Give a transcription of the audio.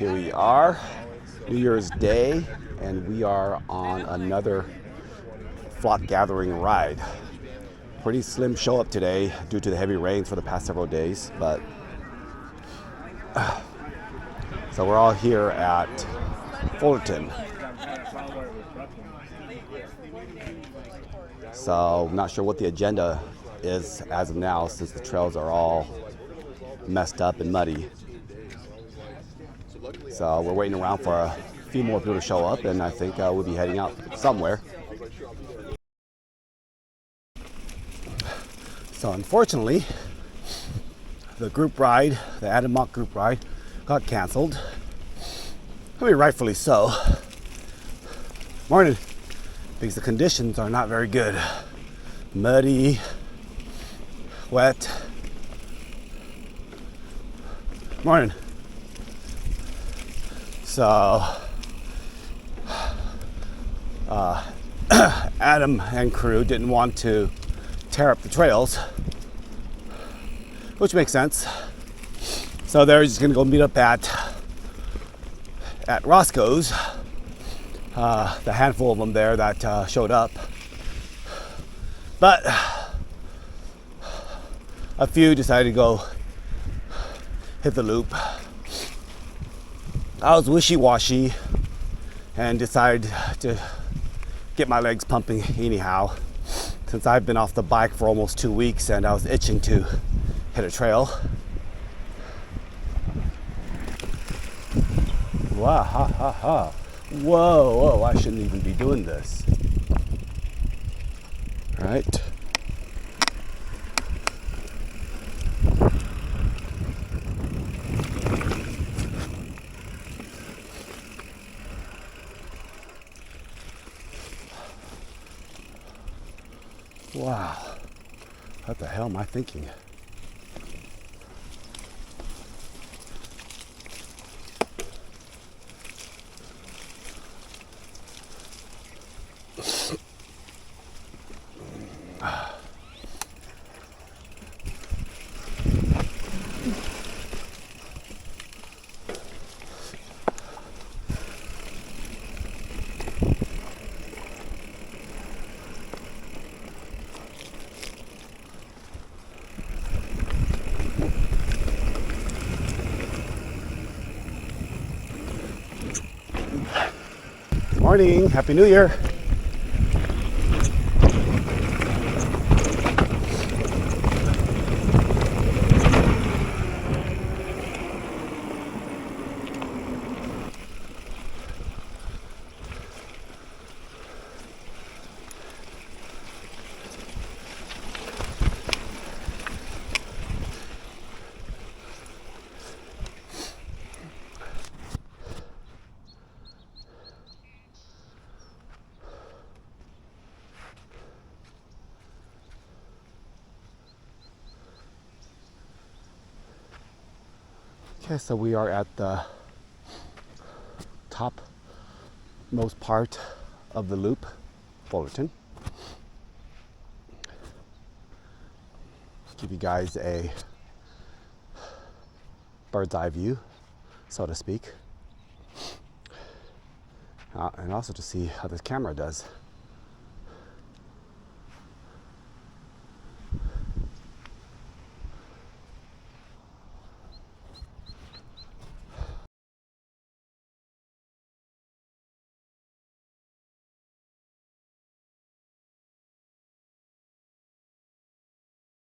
Here we are, New Year's Day, and we are on another flock gathering ride. Pretty slim show up today due to the heavy rains for the past several days, but so we're all here at Fullerton. So I'm not sure what the agenda is as of now, since the trails are all messed up and muddy. So we're waiting around for a few more people to show up, and I think we'll be heading out somewhere. So unfortunately, the group ride, the Adam Mock group ride, got canceled. I mean, rightfully so. Morning. Because the conditions are not very good. Muddy, wet. Morning. So, Adam and crew didn't want to tear up the trails, which makes sense. So they're just gonna go meet up at Roscoe's. The handful of them there that showed up, but a few decided to go hit the loop. I was wishy-washy and decided to get my legs pumping anyhow, since I've been off the bike for almost 2 weeks and I was itching to hit a trail. Wow, ha ha ha. Whoa, I shouldn't even be doing this. Right? Wow. What the hell am I thinking? Morning, Happy New Year. Okay, so we are at the top most part of the loop, Fullerton. Give you guys a bird's eye view, so to speak, and also to see how this camera does.